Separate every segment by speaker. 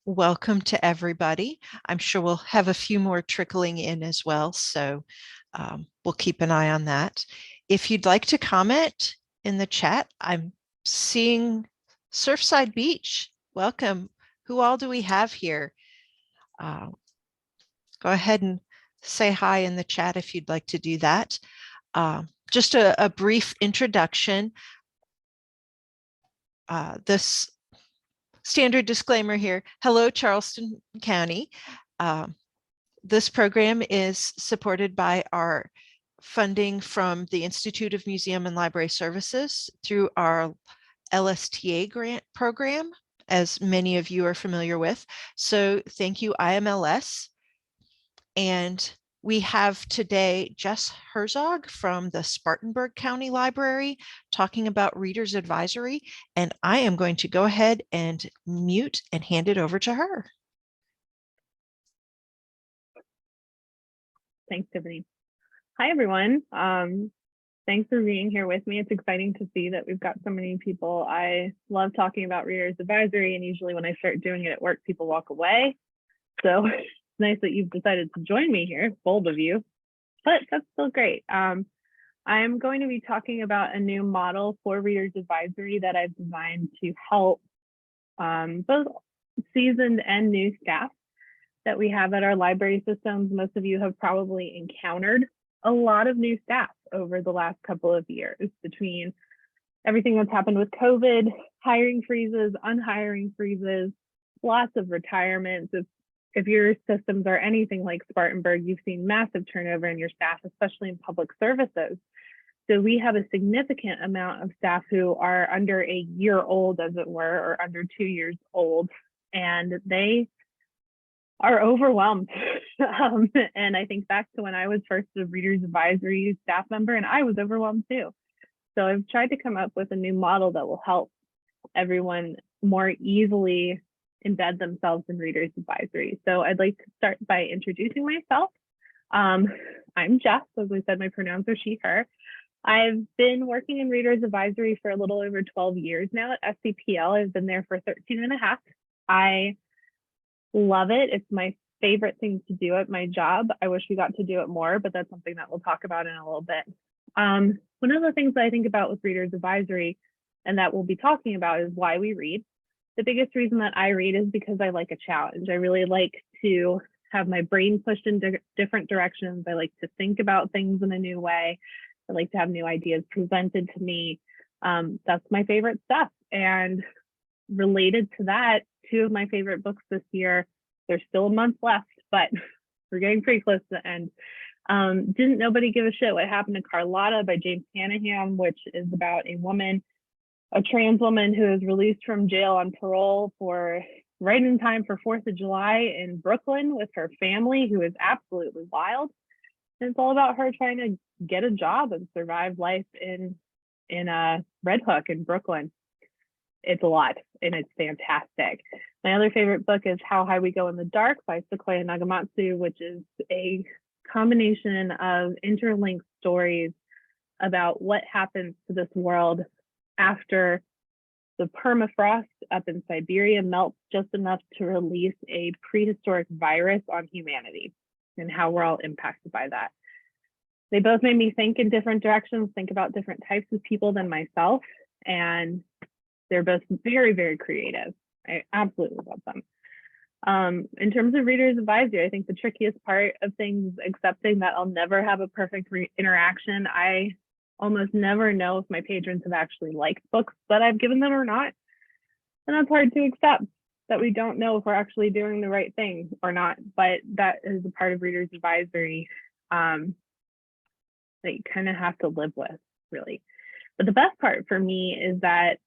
Speaker 1: welcome to everybody. I'm sure we'll have a few more trickling in as well, so we'll keep an eye on that. If you'd like to comment in the chat, I'm seeing Surfside Beach. Welcome. Who all do we have here? Go ahead and say hi in the chat if you'd like to do that. Just a brief introduction. This standard disclaimer here. Hello, Charleston County. This program is supported by our funding from the Institute of Museum and Library Services through our LSTA grant program, as many of you are familiar with. So thank you, IMLS. And we have today Jess Herzog from the Spartanburg County Library talking about Reader's Advisory, and I am going to go ahead and mute and hand it over to her.
Speaker 2: Thanks, Tiffany. Hi, everyone. Thanks for being here with me. It's exciting to see that we've got so many people. I love talking about Reader's Advisory, and usually when I start doing it at work, people walk away. So it's nice that you've decided to join me here, bold of you, but that's still great. I'm going to be talking about a new model for Reader's Advisory that I've designed to help both seasoned and new staff that we have at our library systems. Most of you have probably encountered a lot of new staff over the last couple of years between everything that's happened with COVID, hiring freezes, unhiring freezes, lots of retirements. If your systems are anything like Spartanburg, you've seen massive turnover in your staff, especially in public services. So we have a significant amount of staff who are under a year old, as it were, or under 2 years old, and they are overwhelmed. And I think back to when I was first a Reader's Advisory staff member, and I was overwhelmed too. So I've tried to come up with a new model that will help everyone more easily embed themselves in Reader's Advisory. So I'd like to start by introducing myself. I'm Jess, as I said, my pronouns are she, her. I've been working in Reader's Advisory for a little over 12 years now at SCPL. I've been there for 13 and a half. I love it. It's my favorite thing to do at my job. I wish we got to do it more, but that's something that we'll talk about in a little bit. One of the things that I think about with Reader's Advisory and that we'll be talking about is why we read. The biggest reason that I read is because I like a challenge. I really like to have my brain pushed in different directions. I like to think about things in a new way. I like to have new ideas presented to me. That's my favorite stuff. And related to that, two of my favorite books this year, there's still a month left, but we're getting pretty close to the end. Didn't Nobody Give a Shit What Happened to Carlotta by James Hanahan, which is about a woman, a trans woman who is released from jail on parole for right in time for 4th of July in Brooklyn with her family, who is absolutely wild. And it's all about her trying to get a job and survive life in Red Hook in Brooklyn. It's a lot, and it's fantastic. My other favorite book is How High We Go in the Dark by Sequoia Nagamatsu, which is a combination of interlinked stories about what happens to this world after the permafrost up in Siberia melts just enough to release a prehistoric virus on humanity and how we're all impacted by that. They both made me think in different directions, think about different types of people than myself, and they're both very, very creative. I absolutely love them. In terms of Reader's Advisory, I think the trickiest part of things is accepting that I'll never have a perfect interaction. I almost never know if my patrons have actually liked books that I've given them or not. And that's hard to accept, that we don't know if we're actually doing the right thing or not. But that is a part of Reader's Advisory that you kind of have to live with, really. But the best part for me is that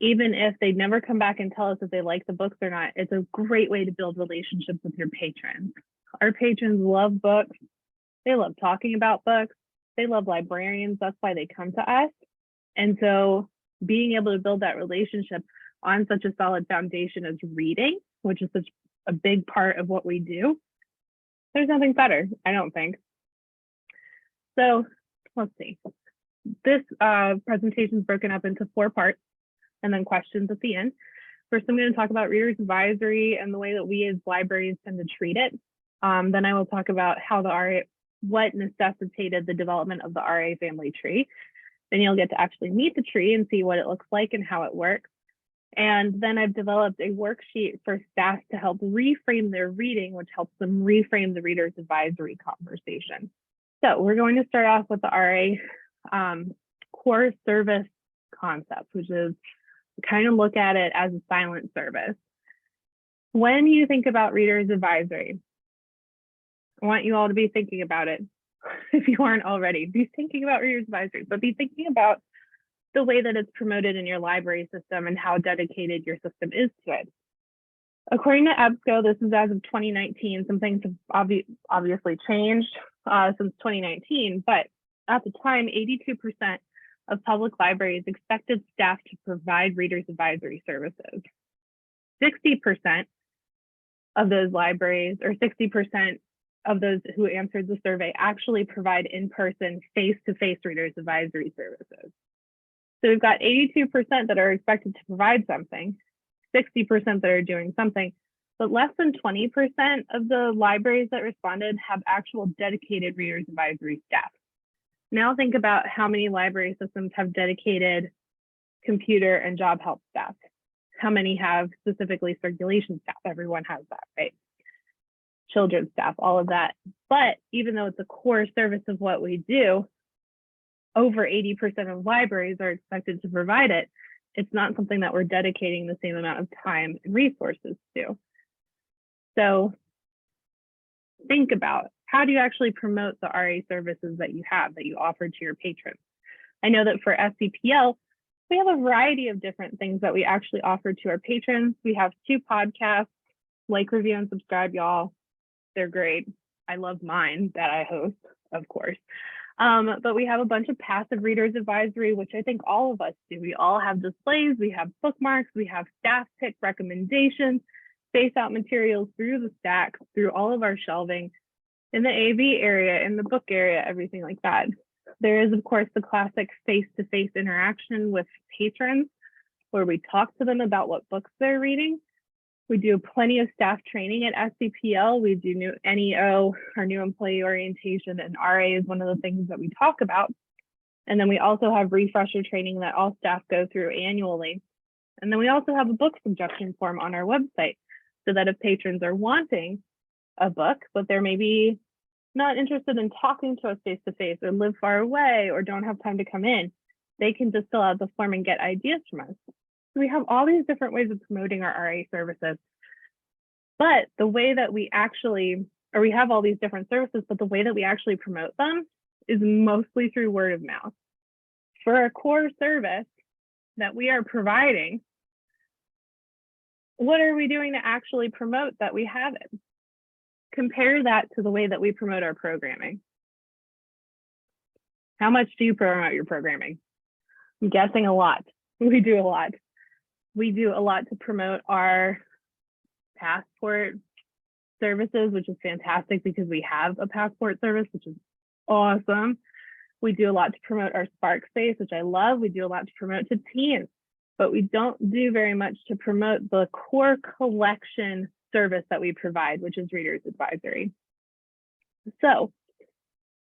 Speaker 2: even if they never come back and tell us if they like the books or not, it's a great way to build relationships with your patrons. Our patrons love books. They love talking about books. They love librarians. That's why they come to us. And so being able to build that relationship on such a solid foundation as reading, which is such a big part of what we do, there's nothing better, I don't think. So let's see. This presentation is broken up into 4 parts and then questions at the end. First, I'm going to talk about Reader's Advisory and the way that we as libraries tend to treat it. Then I will talk about how the RA, what necessitated the development of the RA family tree. Then you'll get to actually meet the tree and see what it looks like and how it works. And then I've developed a worksheet for staff to help reframe their reading, which helps them reframe the Reader's Advisory conversation. So we're going to start off with the RA core service concept, which is kind of look at it as a silent service. When you think about Reader's Advisory, I want you all to be thinking about it. If you aren't already, be thinking about Reader's Advisory, but be thinking about the way that it's promoted in your library system and how dedicated your system is to it. According to EBSCO, this is as of 2019. Some things have obviously changed since 2019, but at the time, 82% of public libraries expected staff to provide Reader's Advisory services. 60% of those libraries, or 60% of those who answered the survey, actually provide in-person, face-to-face Reader's Advisory services. So we've got 82% that are expected to provide something, 60% that are doing something, but less than 20% of the libraries that responded have actual dedicated Reader's Advisory staff. Now think about how many library systems have dedicated computer and job help staff. How many have specifically circulation staff? Everyone has that, right? Children's staff, all of that. But even though it's a core service of what we do, over 80% of libraries are expected to provide it. It's not something that we're dedicating the same amount of time and resources to. So think about, how do you actually promote the RA services that you have, that you offer to your patrons? I know that for SCPL, we have a variety of different things that we actually offer to our patrons. We have 2 podcasts, like, review, and subscribe, y'all. They're great. I love mine that I host, of course. But we have a bunch of passive Reader's Advisory, which I think all of us do. We all have displays, we have bookmarks, we have staff pick recommendations, space out materials through the stack, through all of our shelving, in the AV area, in the book area, everything like that. There is, of course, the classic face-to-face interaction with patrons, where we talk to them about what books they're reading. We do plenty of staff training at SCPL. We do new NEO, our new employee orientation, and RA is one of the things that we talk about. And then we also have refresher training that all staff go through annually. And then we also have a book suggestion form on our website, so that if patrons are wanting a book, but they're maybe not interested in talking to us face-to-face, or live far away, or don't have time to come in, they can just fill out the form and get ideas from us. So we have all these different ways of promoting our RA services. But the way that we actually, or we have all these different services, but the way that we actually promote them is mostly through word of mouth. For a core service that we are providing, what are we doing to actually promote that we have it? Compare that to the way that we promote our programming. How much do you promote your programming? I'm guessing a lot. We do a lot. We do a lot to promote our passport services, which is fantastic because we have a passport service, which is awesome. We do a lot to promote our Spark space, which I love. We do a lot to promote to teens, but we don't do very much to promote the core collection service that we provide, which is Reader's Advisory. So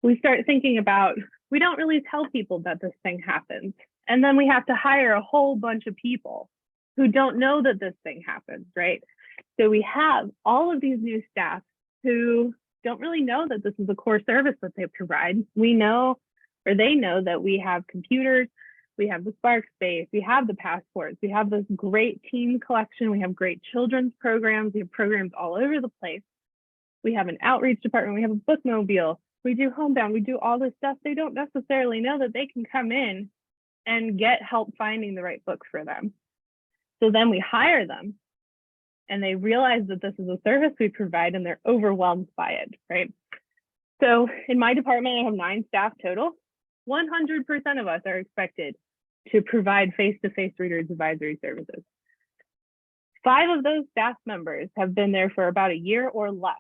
Speaker 2: we start thinking about, we don't really tell people that this thing happens. And then we have to hire a whole bunch of people who don't know that this thing happens, right? So we have all of these new staff who don't really know that this is a core service that they provide. We know, or they know, that we have computers, we have the Spark space, we have the passports, we have this great teen collection, we have great children's programs, we have programs all over the place. We have an outreach department, we have a bookmobile, we do homebound, we do all this stuff. They don't necessarily know that they can come in and get help finding the right book for them. So then we hire them and they realize that this is a service we provide and they're overwhelmed by it, right? So in my department, I have 9 staff total. 100% of us are expected to provide face-to-face Reader's Advisory services. 5 of those staff members have been there for about a year or less.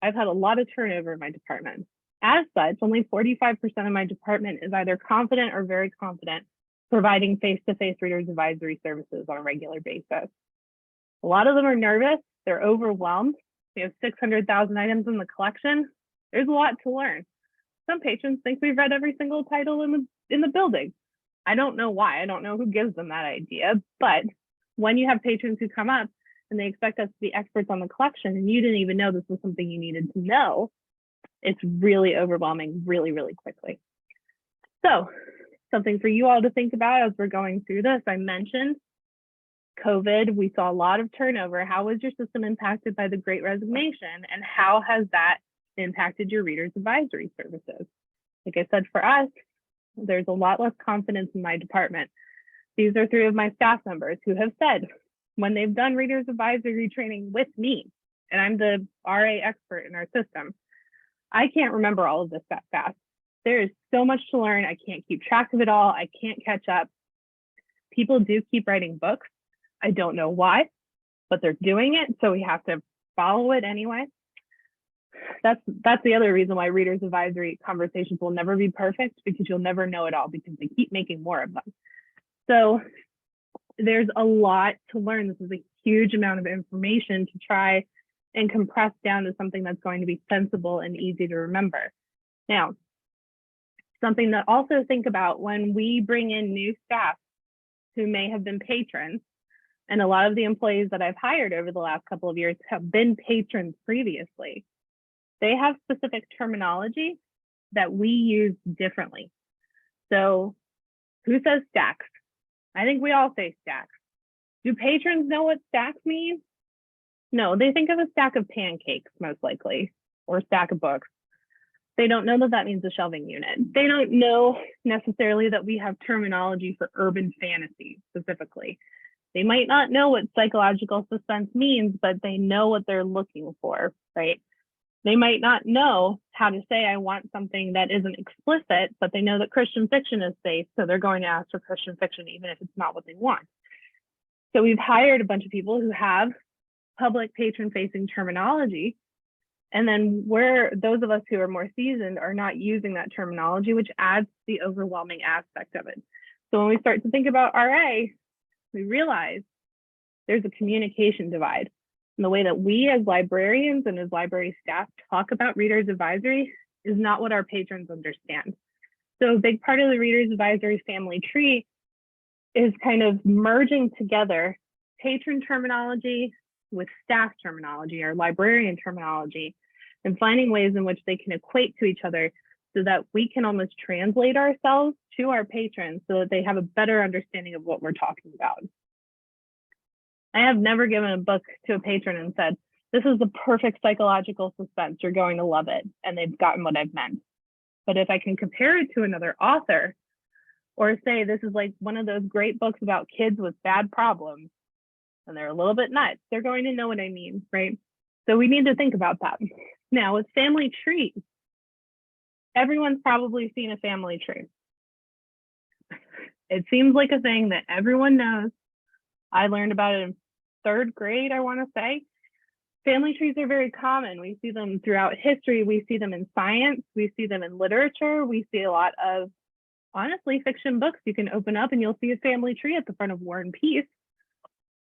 Speaker 2: I've had a lot of turnover in my department. As such, only 45% of my department is either confident or very confident providing face-to-face Reader's Advisory services on a regular basis. A lot of them are nervous. They're overwhelmed. We have 600,000 items in the collection. There's a lot to learn. Some patrons think we've read every single title in the building. I don't know why. I don't know who gives them that idea. But when you have patrons who come up and they expect us to be experts on the collection and you didn't even know this was something you needed to know, it's really overwhelming really, really quickly. So something for you all to think about as we're going through this. I mentioned COVID, we saw a lot of turnover. How was your system impacted by the Great Resignation, and how has that impacted your readers advisory services? Like I said, for us, there's a lot less confidence in my department. These are 3 of my staff members who have said when they've done readers advisory training with me, and I'm the RA expert in our system, I can't remember all of this that fast. There is so much to learn. I can't keep track of it all. I can't catch up. People do keep writing books. I don't know why, but they're doing it, so we have to follow it anyway. That's the other reason why readers advisory conversations will never be perfect, because you'll never know it all because they keep making more of them. So there's a lot to learn. This is a huge amount of information to try and compress down to something that's going to be sensible and easy to remember. Now, something to also think about when we bring in new staff who may have been patrons, and a lot of the employees that I've hired over the last couple of years have been patrons previously. They have specific terminology that we use differently. So who says stacks? I think we all say stacks. Do patrons know what stacks mean? No, they think of a stack of pancakes most likely, or stack of books. They don't know that that means a shelving unit. They don't know necessarily that we have terminology for urban fantasy specifically. They might not know what psychological suspense means, but they know what they're looking for, right? They might not know how to say, I want something that isn't explicit, but they know that Christian fiction is safe, so they're going to ask for Christian fiction, even if it's not what they want. So we've hired a bunch of people who have public patron-facing terminology, and then those of us who are more seasoned are not using that terminology, which adds the overwhelming aspect of it. So when we start to think about RA, we realize there's a communication divide. And the way that we as librarians and as library staff talk about readers advisory is not what our patrons understand. So a big part of the readers advisory family tree is kind of merging together patron terminology with staff terminology or librarian terminology, and finding ways in which they can equate to each other so that we can almost translate ourselves to our patrons so that they have a better understanding of what we're talking about. I have never given a book to a patron and said, this is the perfect psychological suspense, you're going to love it, and they've gotten what I've meant. But if I can compare it to another author, or say this is like one of those great books about kids with bad problems, and they're a little bit nuts, they're going to know what I mean, right? So we need to think about that. Now with family trees, everyone's probably seen a family tree. It seems like a thing that everyone knows. I learned about it in 3rd grade, I want to say. Family trees are very common. We see them throughout history. We see them in science. We see them in literature. We see a lot of, honestly, fiction books. You can open up and you'll see a family tree at the front of War and Peace.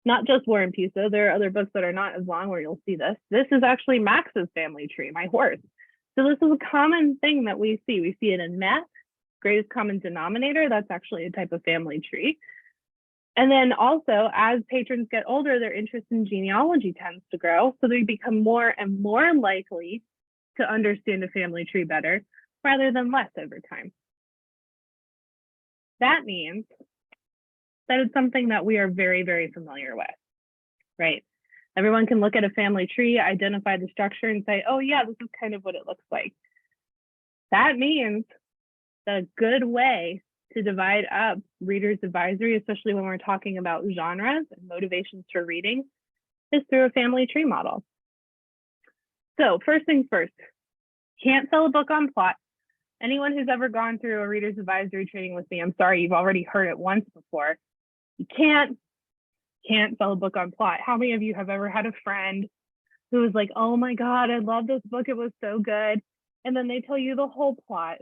Speaker 2: Not just War and Peace, though. There are other books that are not as long where you'll see this. This is actually Max's family tree, my horse. So this is a common thing that we see. We see it in math, greatest common denominator. That's actually a type of family tree. And then also, as patrons get older, their interest in genealogy tends to grow. So they become more and more likely to understand a family tree better rather than less over time. That means that it's something that we are very, very familiar with, right? Everyone can look at a family tree, identify the structure, and say, oh yeah, this is kind of what it looks like. That means that a good way to divide up readers advisory, especially when we're talking about genres and motivations for reading, is through a family tree model. So first things first, can't sell a book on plot. Anyone who's ever gone through a readers advisory training with me, I'm sorry, you've already heard it once before. You can't sell a book on plot. How many of you have ever had a friend who was like, oh my God, I love this book, it was so good. And then they tell you the whole plot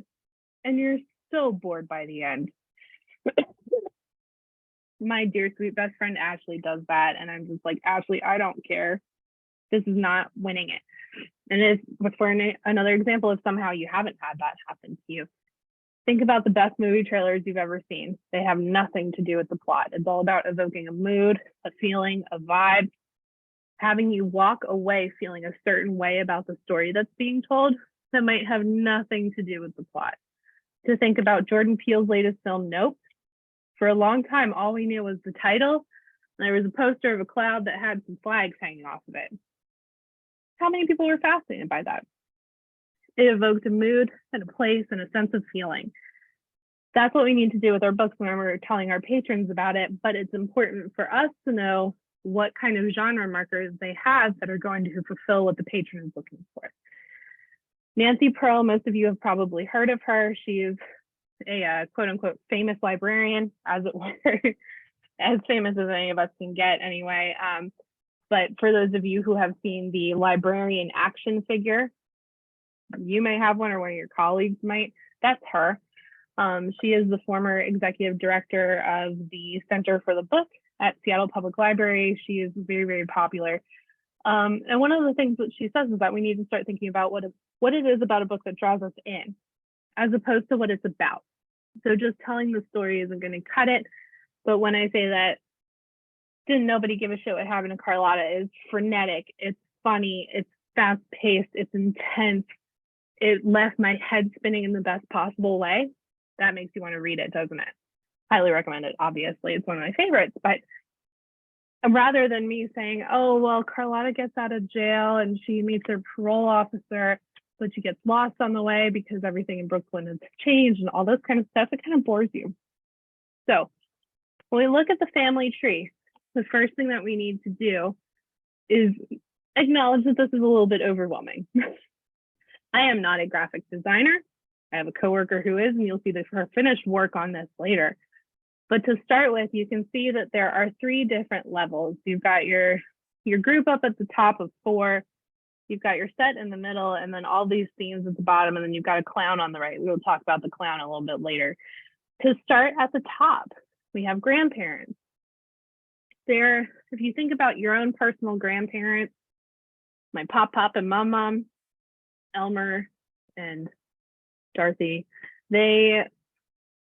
Speaker 2: and you're so bored by the end. My dear sweet best friend Ashley does that, and I'm just like, Ashley, I don't care. This is not winning it. And it's for another example of somehow you haven't had that happen to you. Think about the best movie trailers you've ever seen. They have nothing to do with the plot. It's all about evoking a mood, a feeling, a vibe, having you walk away feeling a certain way about the story that's being told that might have nothing to do with the plot. To think about Jordan Peele's latest film, Nope. For a long time, all we knew was the title, and there was a poster of a cloud that had some flags hanging off of it. How many people were fascinated by that? It evoked a mood and a place and a sense of feeling. That's what we need to do with our books when we're telling our patrons about it, but it's important for us to know what kind of genre markers they have that are going to fulfill what the patron is looking for. Nancy Pearl, most of you have probably heard of her. She is a quote unquote famous librarian, as it were, as famous as any of us can get anyway. But for those of you who have seen the librarian action figure, you may have one or one of your colleagues might, that's her. She is the former executive director of the Center for the Book at Seattle Public Library. She is very, very popular. And one of the things that she says is that we need to start thinking about what it is about a book that draws us in, as opposed to what it's about. So just telling the story isn't going to cut it. But when I say that, didn't nobody give a shit what happened to Carlotta, is frenetic, it's funny, it's fast paced, it's intense. It left my head spinning in the best possible way. That makes you want to read it, doesn't it? Highly recommend it, obviously. It's one of my favorites. But rather than me saying, oh, well, Carlotta gets out of jail and she meets her parole officer, but she gets lost on the way because everything in Brooklyn has changed and all this kind of stuff, it kind of bores you. So when we look at the family tree, the first thing that we need to do is acknowledge that this is a little bit overwhelming. I am not a graphic designer. I have a coworker who is, and you'll see her finished work on this later. But to start with, you can see that there are 3 different levels. You've got your group up at the top of 4. You've got your set in the middle, and then all these themes at the bottom, and then you've got a clown on the right. We'll talk about the clown a little bit later. To start at the top, we have grandparents. If you think about your own personal grandparents, my pop and mom, Elmer and Dorothy, they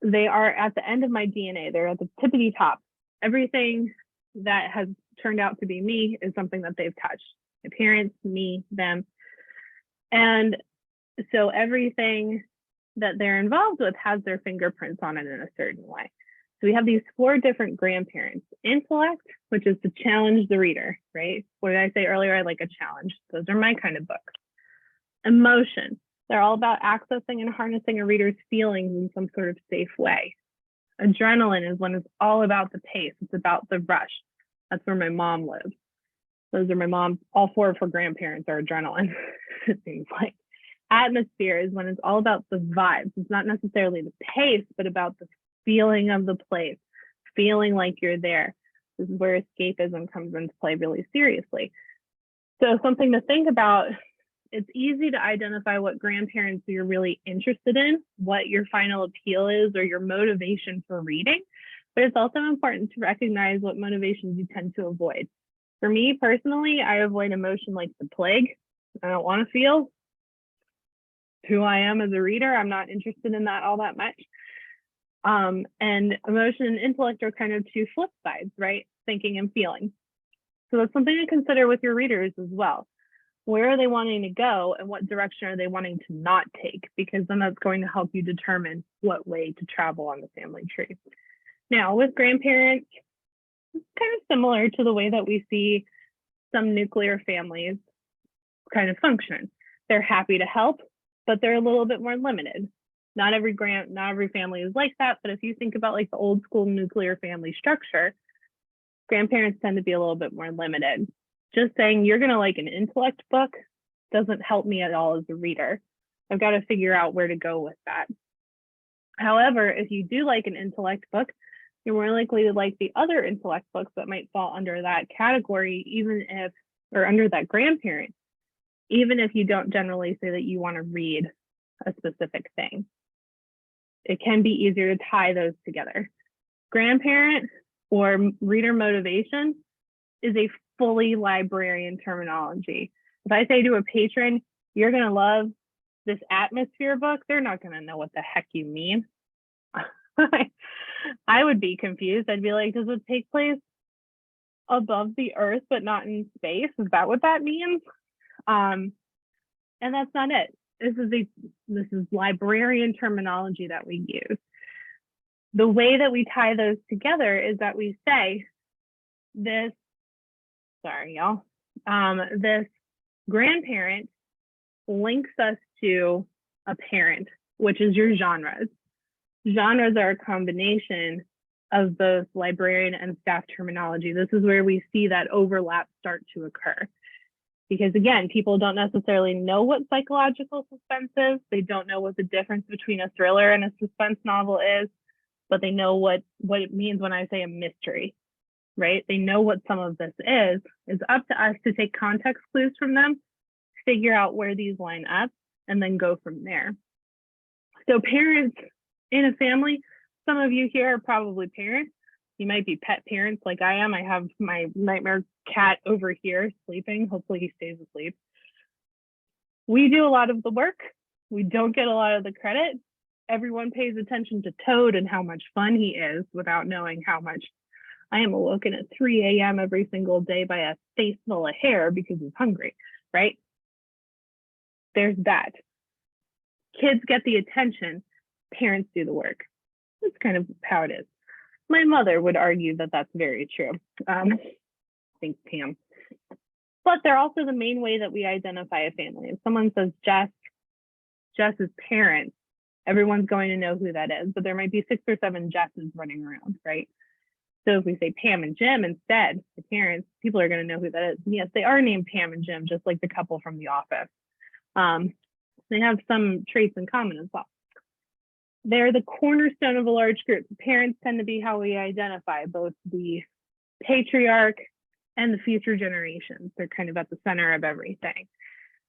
Speaker 2: are at the end of my DNA. They're at the tippity top. Everything that has turned out to be me is something that they've touched. My parents, me, them. And so everything that they're involved with has their fingerprints on it in a certain way. So we have these 4 different grandparents. Intellect, which is to challenge the reader, right? What did I say earlier? I like a challenge. Those are my kind of books. Emotion. They're all about accessing and harnessing a reader's feelings in some sort of safe way. Adrenaline is when it's all about the pace. It's about the rush. That's where my mom lives. Those are my mom. All 4 of her grandparents are adrenaline, it seems like. Atmosphere is when it's all about the vibes. It's not necessarily the pace, but about the feeling of the place, feeling like you're there. This is where escapism comes into play really seriously. So something to think about, it's easy to identify what grandparents you're really interested in, what your final appeal is, or your motivation for reading, but it's also important to recognize what motivations you tend to avoid. For me personally, I avoid emotion like the plague. I don't want to feel who I am as a reader. I'm not interested in that all that much. And emotion and intellect are kind of 2 flip sides, right? Thinking and feeling. So that's something to consider with your readers as well. Where are they wanting to go and what direction are they wanting to not take? Because then that's going to help you determine what way to travel on the family tree. Now, with grandparents, it's kind of similar to the way that we see some nuclear families kind of function. They're happy to help, but they're a little bit more limited. Not every family is like that, but if you think about like the old school nuclear family structure, grandparents tend to be a little bit more limited. Just saying you're gonna like an intellect book doesn't help me at all as a reader. I've got to figure out where to go with that. However, if you do like an intellect book, you're more likely to like the other intellect books that might fall under that category, or under that grandparent, even if you don't generally say that you want to read a specific thing. It can be easier to tie those together. Grandparent or reader motivation is a fully librarian terminology. If I say to a patron, you're going to love this atmosphere book, they're not going to know what the heck you mean. I would be confused. I'd be like, does it take place above the earth but not in space? Is that what that means? And that's not it. This is librarian terminology that we use. The way that we tie those together is that we say this, sorry y'all, this grandparent links us to a parent, which is your genres. Genres are a combination of both librarian and staff terminology. This is where we see that overlap start to occur. Because again, people don't necessarily know what psychological suspense is. They don't know what the difference between a thriller and a suspense novel is, but they know what it means when I say a mystery, right? They know what some of this is. It's up to us to take context clues from them, figure out where these line up, and then go from there. So parents in a family, some of you here are probably parents. You might be pet parents like I am. I have my nightmare cat over here sleeping. Hopefully he stays asleep. We do a lot of the work. We don't get a lot of the credit. Everyone pays attention to Toad and how much fun he is without knowing how much I am awoken at 3 a.m. every single day by a face full of hair because he's hungry, right? There's that. Kids get the attention, parents do the work. That's kind of how it is. My mother would argue that that's very true. Thanks, Pam. But they're also the main way that we identify a family. If someone says Jess's parents, everyone's going to know who that is, but there might be 6 or 7 Jesses running around, right? So if we say Pam and Jim instead, the parents, people are going to know who that is. And yes, they are named Pam and Jim, just like the couple from The Office. They have some traits in common as well. They're the cornerstone of a large group. Parents tend to be how we identify both the patriarch and the future generations. They're kind of at the center of everything.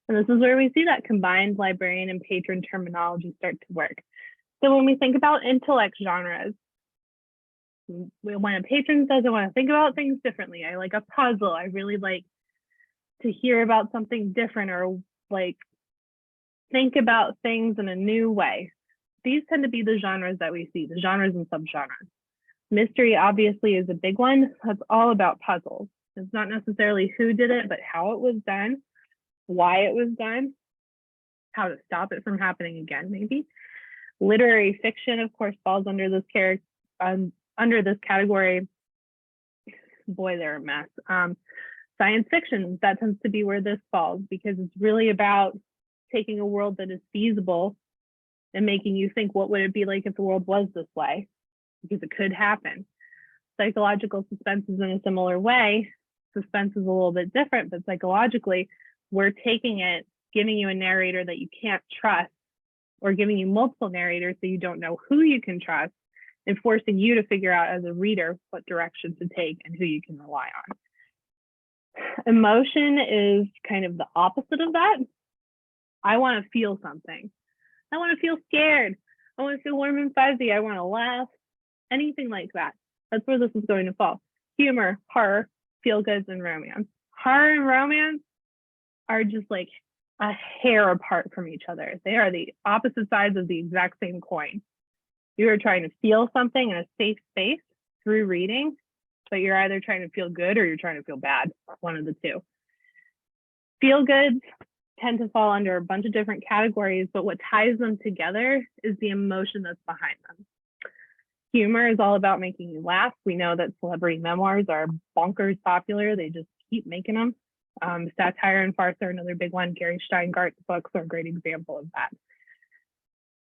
Speaker 2: And this is where we see that combined librarian and patron terminology start to work. So when we think about intellect genres, when a patron says, I want to think about things differently, I like a puzzle, I really like to hear about something different or like think about things in a new way. These tend to be the genres that we see, the genres and subgenres. Mystery obviously is a big one. That's all about puzzles. It's not necessarily who did it, but how it was done, why it was done, how to stop it from happening again, maybe. Literary fiction, of course, falls under this category. Boy, they're a mess. Science fiction, that tends to be where this falls because it's really about taking a world that is feasible and making you think, what would it be like if the world was this way? Because it could happen. Psychological suspense is in a similar way. Suspense is a little bit different, but psychologically, we're taking it, giving you a narrator that you can't trust, or giving you multiple narrators so you don't know who you can trust, and forcing you to figure out as a reader what direction to take and who you can rely on. Emotion is kind of the opposite of that. I want to feel something. I want to feel scared. I want to feel warm and fuzzy. I want to laugh. Anything like that. That's where this is going to fall. Humor, horror, feel goods, and romance. Horror and romance are just like a hair apart from each other. They are the opposite sides of the exact same coin. You are trying to feel something in a safe space through reading, but you're either trying to feel good or you're trying to feel bad, one of the two. Feel goods tend to fall under a bunch of different categories, but what ties them together is the emotion that's behind them. Humor is all about making you laugh. We know that celebrity memoirs are bonkers popular. They just keep making them. Satire and farce are another big one. Gary Steingart's books are a great example of that.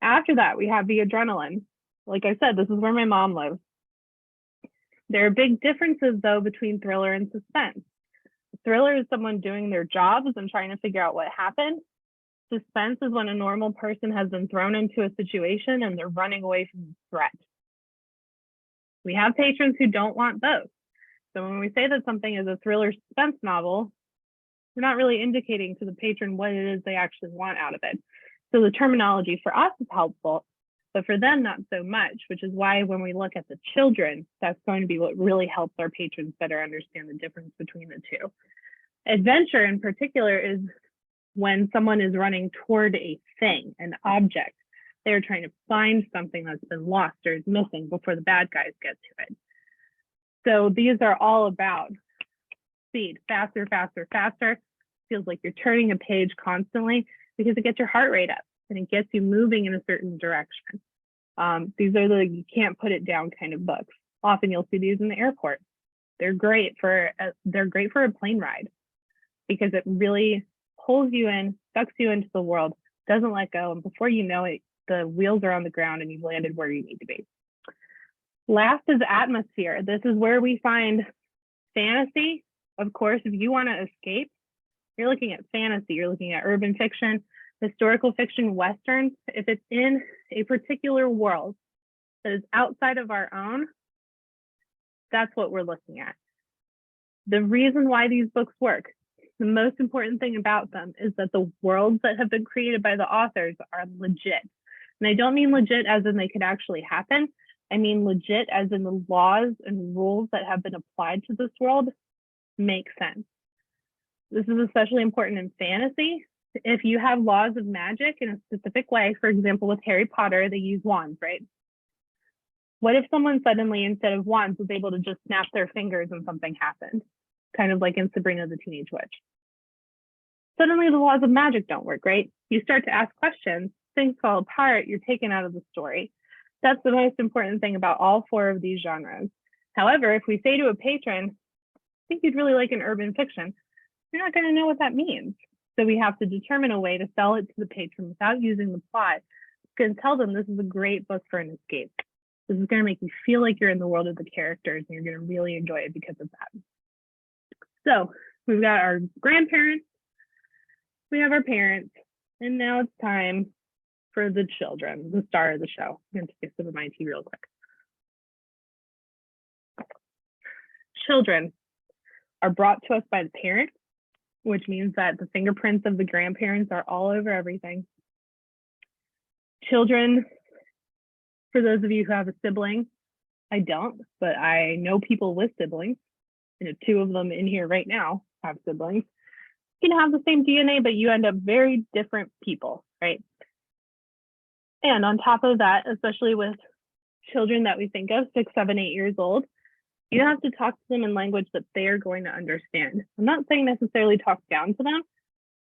Speaker 2: After that, we have the adrenaline. Like I said, this is where my mom lives. There are big differences, though, between thriller and suspense. Thriller is someone doing their jobs and trying to figure out what happened. Suspense is when a normal person has been thrown into a situation and they're running away from the threat. We have patrons who don't want both. So when we say that something is a thriller suspense novel, we're not really indicating to the patron what it is they actually want out of it. So the terminology for us is helpful, but for them, not so much, which is why when we look at the children, that's going to be what really helps our patrons better understand the difference between the two. Adventure in particular is when someone is running toward a thing, an object. They're trying to find something that's been lost or is missing before the bad guys get to it. So these are all about speed, faster, faster, faster. Feels like you're turning a page constantly because it gets your heart rate up and it gets you moving in a certain direction. These are the you can't put it down kind of books. Often you'll see these in the airport. They're great for a plane ride because it really pulls you in, sucks you into the world, doesn't let go, and before you know it, the wheels are on the ground and you've landed where you need to be. Last is atmosphere. This is where we find fantasy. Of course, if you want to escape, you're looking at fantasy, you're looking at urban fiction, historical fiction, Westerns. If it's in a particular world that is outside of our own, that's what we're looking at. The reason why these books work, the most important thing about them is that the worlds that have been created by the authors are legit. And I don't mean legit as in they could actually happen. I mean legit as in the laws and rules that have been applied to this world make sense. This is especially important in fantasy. If you have laws of magic in a specific way, for example, with Harry Potter, they use wands, right? What if someone suddenly, instead of wands, was able to just snap their fingers and something happened? Kind of like in Sabrina the Teenage Witch. Suddenly the laws of magic don't work, right? You start to ask questions, things fall apart, you're taken out of the story. That's the most important thing about all four of these genres. However, if we say to a patron, I think you'd really like an urban fiction, you're not going to know what that means. So we have to determine a way to sell it to the patron without using the plot. You can tell them this is a great book for an escape. This is going to make you feel like you're in the world of the characters and you're going to really enjoy it because of that. So we've got our grandparents, we have our parents, and now it's time for the children, the star of the show. I'm going to take a sip of my tea real quick. Children are brought to us by the parents, which means that the fingerprints of the grandparents are all over everything. Children, for those of you who have a sibling, I don't, but I know people with siblings. You know, 2 of them in here right now have siblings. You can have the same DNA, but you end up very different people, right? And on top of that, especially with children that we think of, 6, 7, 8 years old, you have to talk to them in language that they are going to understand. I'm not saying necessarily talk down to them,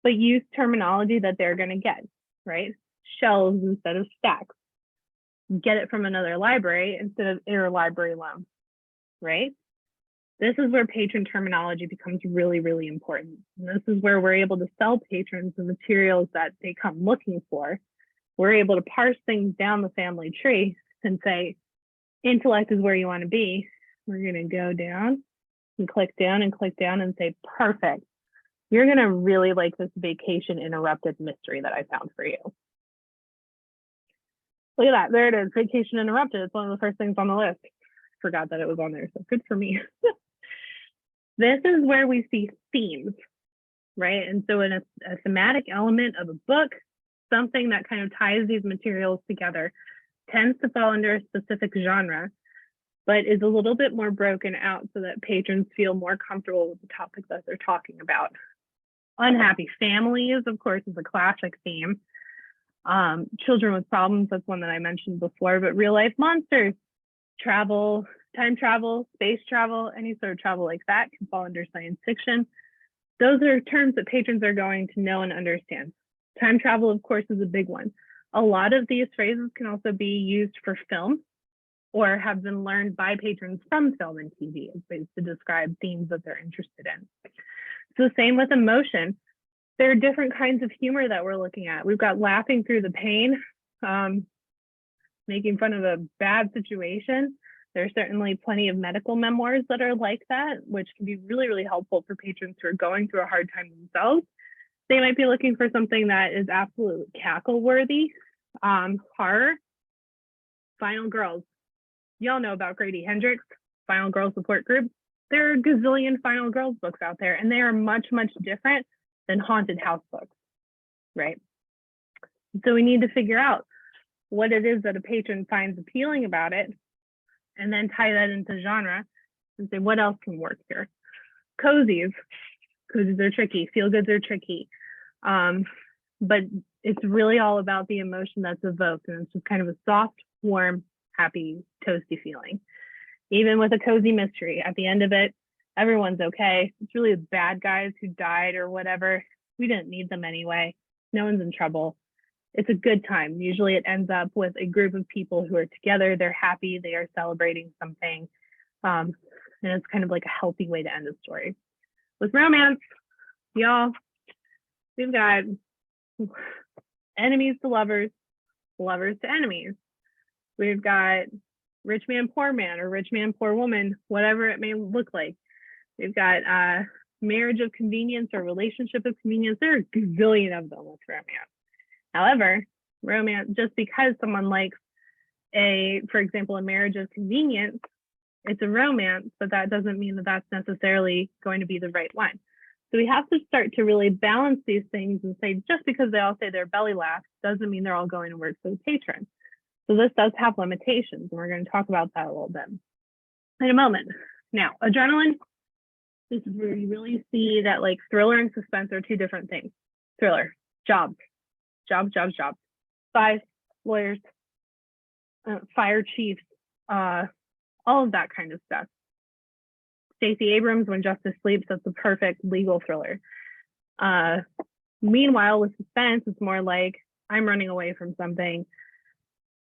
Speaker 2: but use terminology that they're going to get, right? Shelves instead of stacks. Get it from another library instead of interlibrary loan, right? This is where patron terminology becomes really, really important. And this is where we're able to sell patrons the materials that they come looking for. We're able to parse things down the family tree and say, intellect is where you want to be. We're going to go down and click down and say, perfect. You're going to really like this vacation interrupted mystery that I found for you. Look at that. There it is. Vacation interrupted. It's one of the first things on the list. Forgot that it was on there. So good for me. This is where we see themes, right? And so in a thematic element of a book, something that kind of ties these materials together tends to fall under a specific genre, but is a little bit more broken out so that patrons feel more comfortable with the topic that they're talking about. Unhappy families, of course, is a classic theme. Children with problems, that's one that I mentioned before, but real life monsters, travel, time travel, space travel, any sort of travel like that can fall under science fiction. Those are terms that patrons are going to know and understand. Time travel, of course, is a big one. A lot of these phrases can also be used for film or have been learned by patrons from film and TV to describe themes that they're interested in. So same with emotion. There are different kinds of humor that we're looking at. We've got laughing through the pain, making fun of a bad situation. There's certainly plenty of medical memoirs that are like that, which can be really, really helpful for patrons who are going through a hard time themselves. They might be looking for something that is absolutely cackle-worthy. Horror, Final Girls. Y'all know about Grady Hendrix, Final Girl Support Group. There are a gazillion Final Girls books out there, and they are much, much different than haunted house books, right? So we need to figure out what it is that a patron finds appealing about it, and then tie that into genre and say, what else can work here? Cozies are tricky, feel goods are tricky. But it's really all about the emotion that's evoked, and it's just kind of a soft, warm, happy, toasty feeling. Even with a cozy mystery, at the end of it, everyone's okay. It's really the bad guys who died or whatever. We didn't need them anyway. No one's in trouble. It's a good time. Usually it ends up with a group of people who are together. They're happy. They are celebrating something. And it's kind of like a healthy way to end a story. With romance, y'all, we've got enemies to lovers, lovers to enemies. We've got rich man, poor man, or rich man, poor woman, whatever it may look like. We've got marriage of convenience or relationship of convenience. There are a gazillion of them with romance. However, romance, just because someone likes for example, a marriage of convenience, it's a romance, but that doesn't mean that that's necessarily going to be the right one. So we have to start to really balance these things and say, just because they all say their belly laughs doesn't mean they're all going to work for the patron. So this does have limitations, and we're going to talk about that a little bit in a moment. Now, adrenaline, this is where you really see that like thriller and suspense are two different things. Thriller, jobs. Spies, lawyers, fire chiefs, all of that kind of stuff. Stacey Abrams, When Justice Sleeps, that's the perfect legal thriller. Meanwhile, with suspense, it's more like I'm running away from something.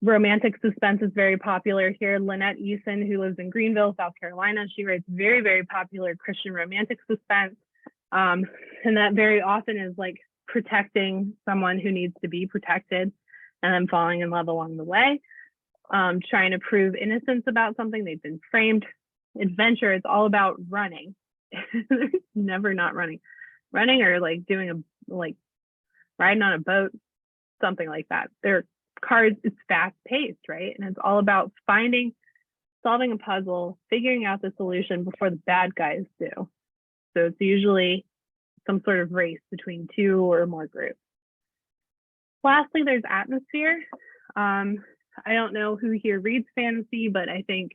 Speaker 2: Romantic suspense is very popular here. Lynette Eason, who lives in Greenville, South Carolina, she writes very, very popular Christian romantic suspense. And that very often is like protecting someone who needs to be protected and then falling in love along the way. Trying to prove innocence about something, they've been framed. Adventure, it's all about running. There's never not running. Running or like doing riding on a boat, something like that. There are cards, it's fast paced, right? And it's all about solving a puzzle, figuring out the solution before the bad guys do. So it's usually some sort of race between two or more groups. Lastly, there's atmosphere. I don't know who here reads fantasy, but I think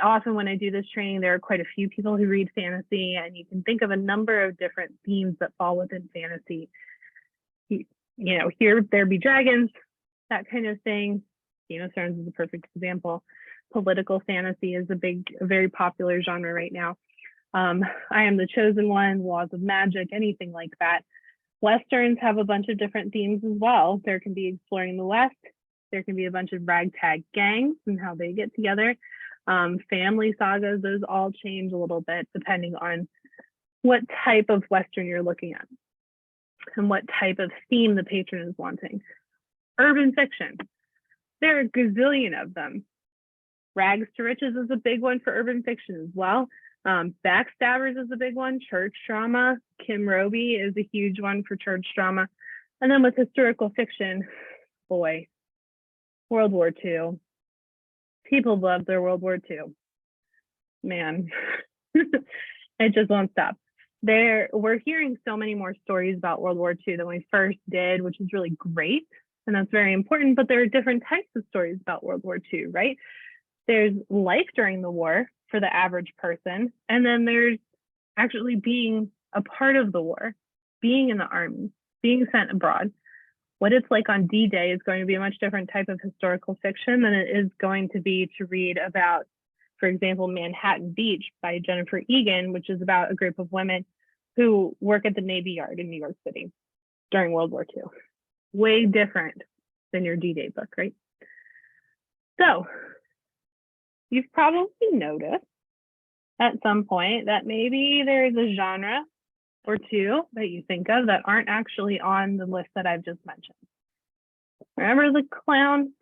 Speaker 2: often when I do this training, there are quite a few people who read fantasy, and you can think of a number of different themes that fall within fantasy. You know, here there be dragons, that kind of thing. Game of Thrones is a perfect example. Political fantasy is a very popular genre right now. I Am the Chosen One, Laws of Magic, anything like that. Westerns have a bunch of different themes as well. There can be exploring the West. There can be a bunch of ragtag gangs and how they get together. Family sagas, those all change a little bit depending on what type of Western you're looking at and what type of theme the patron is wanting. Urban fiction, there are a gazillion of them. Rags to Riches is a big one for urban fiction as well. Backstabbers is a big one. Church drama, Kim Roby is a huge one for church drama. And then with historical fiction, boy, World War II. People love their World War II. Man, it just won't stop. We're hearing so many more stories about World War II than we first did, which is really great. And that's very important, but there are different types of stories about World War II, right? There's life during the war for the average person, and then there's actually being a part of the war, being in the army, being sent abroad. What it's like on D-Day is going to be a much different type of historical fiction than it is going to be to read about, for example, Manhattan Beach by Jennifer Egan, which is about a group of women who work at the Navy Yard in New York City during World War II. Way different than your D-Day book, right? So you've probably noticed at some point that maybe there's a genre or two that you think of that aren't actually on the list that I've just mentioned. Remember the clown?